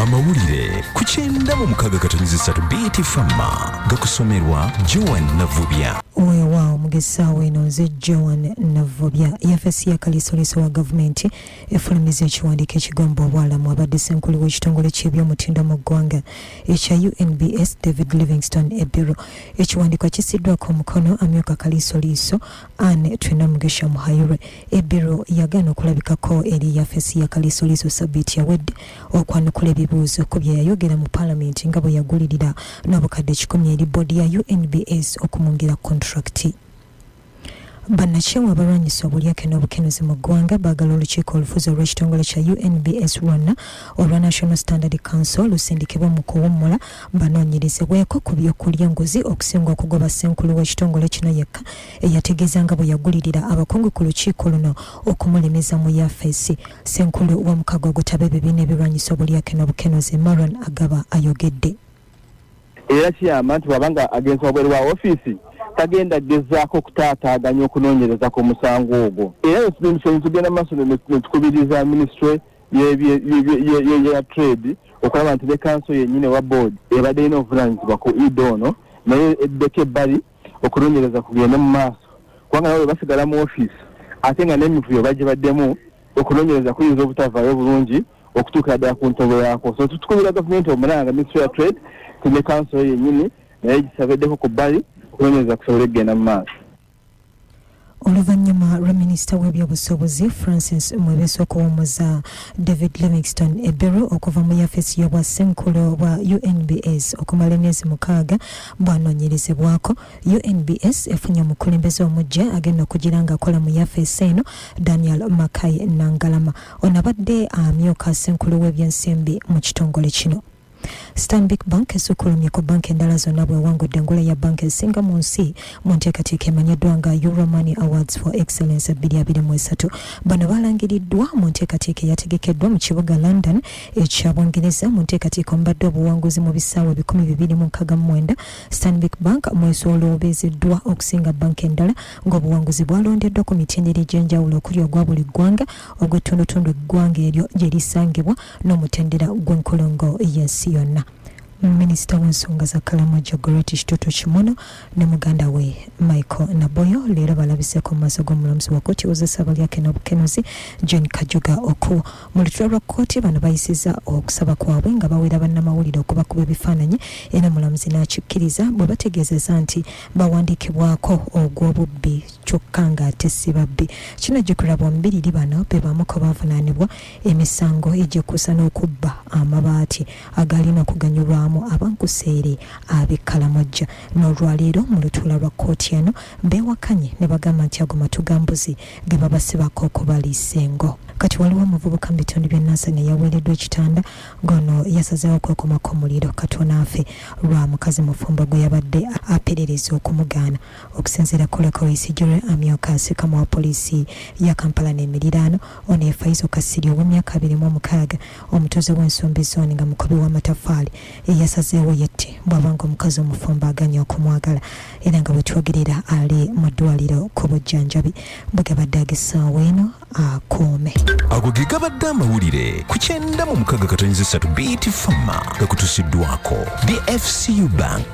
Amawulire ku 9:3 BT Fama gakusomerwa Joan Navubya. Wow, mugesa weno nze Joan Navubya. Yafesi ya kalisoliso wa gavumenti efulumiza ekiwandiiko ekigamba obwalamu abadde ssenkulu w'ekitongole ky'ebyomutindo mu ggwanga ekya UNBS David Livingstone Ebiro. Ekiwandiiko kisiddwako omukono amyuka kalisoliso Anne Twenamugesha Muhayure. Ebiro yagaana okulabikako eri yafesi ya kalisoliso Sabiti yawedde okwanukula ebibuuzo ku bye yayogera mu Paalamenti nga bwe yagulirira n'obukadde 10 eri boodi ya UNBS okumungira kontrakiti. Bannakyewa abalwanyisa obulyake n'obukenuzi mu ggwanga baagala olukiiko olufuzi olw'ekitongole kya UNBS lwonna olwa National Standard Council lusindikibwa mu kuwummula banoonyerezebweko ku by'okulya nguzi okusinga okugoba ssenkulu w'ekitongole kino yekka eyategeeza nga bwe yagulirira abakungu ku lukiiko luno okumulemeza mu yafeesi. Ssenkulu w'omukago ogutaba ebibiina ebirwanyisa obulyake n'obukenuzi Maran Agaba ayogedde. Era kiyamba nti wabanga agenzi wabweru wa ofiisi tagenda gezaako okutaataaganya okunoonyereza ku musango ogwo. Era tugenda maaso ne tukubiriza ministry ya trade okulaba nti ne council yennyini wa board ebadde erina obuvunaanyizibwa ku idoono naye eddeko ebbali okunoonyereza kugende mu maaso kubanga nabo basigala mu ofiisi ate nga n'emivubyo bagibaddemu okunoonyereza kuyinza obutavaayo bulungi okutuukira ddala ku ntobo yaako. So tutukubira gavumenti omulanga ministry ya trade ne council yennyini naye gisabiddeko ku bbali okunoonyereza kusobole kugenda mu maaso. Oluvannyuma lwa minisita w'ebyobusuubuzi Francis Mwebeso okuwummuza David Livingstone Ebiro okuva mu yafeesi y'obwa ssenkulu bwa UNBS okumala emyezi 6 bw'anoonyerezebwako. UNBS efunye omukulembeze omuggya agenda okugira ng'akola mu yafeesi eno Daniel Makai Nangalama ono abadde amyuka ssenkulu w'ebyensimbi mu kitongole kino. Stanbic Bank esukulumye ku banki endala zonna bwewangudde engula ya banki esinga mu nsi mu nteekateeka emanyiddwa nga Euro Money Awards for Excellence 2023. Bano balangiriddwa mu nteekateeka eyategekeddwa mu kibuga London ekya Bungereza mu nteekateeka omubadde obuwanguzi mu bisaawe 269. Stanbic Bank mwesolobeezeddwa okusinga banki endala ng'obuwanguzi bwalondeddwa ku mitendera egy'enjawulo okuli ogwa buli ggwanga ogw'ettundutundu eggwanga eryo gye lisangibwa n'omutendera gw'enkolongo y'ensi yonna. Minisita w'ensonga za Kalamoja Goreti Kitoto Kimono ne muganda we Michael Naboyo leero balabiseko mu maaso g'omulamuzi wa kkooti ozesa abalyake n'obukenuzi John Kajuga Okuwo. Mu lutula lwa kkooti bano bayisizza okusaba kwabwe nga bawera bannamawulire okubakuba ebifaananyi era omulamuzi n'akikkiriza bwe bategeezeza nti bawandiikibwako ogw'obubbi kyokka ng'ate si babbi. Kino gikulabwa omubiriri bano be bamu ku baavunaanibwa emisango egyekuusa n'okubba amabaati agalina okuganyulwamu abankuseere ab'e Kalamoja. N'olwaleero mu lutuula lwa kkooti eno beewakanye ne bagamba nti ago matugambuzi ge babasibako okubaliisa engo. Kati waliwo omuvubuka mu bitundu bya Nansana yaweereddwa ekitanda ng'ono yasazeewo okwekomako omuliro katono afe lwa mukazi Omufumbo gwe yabadde aperereza okumugaana. Okusinziira ku Local General Amyuka Asikamu wa poliisi ya Kampala n'emiriraano ono ye Faizo Kasiri ow'emyaka 26 omutuuze w'ensumbi zooni nga mukubi w'amataffaali yasazeewo yette bw'abanga omukazi Omufumbo aganya okumwagala era nga bwe twogerera ali mu ddwaliro ku bujjanjabi bwegabadde agessaawo eno akuume. Ago ge gabadde amawulire ku 9:3 BT Fama gakutusiddwako DFCU Bank.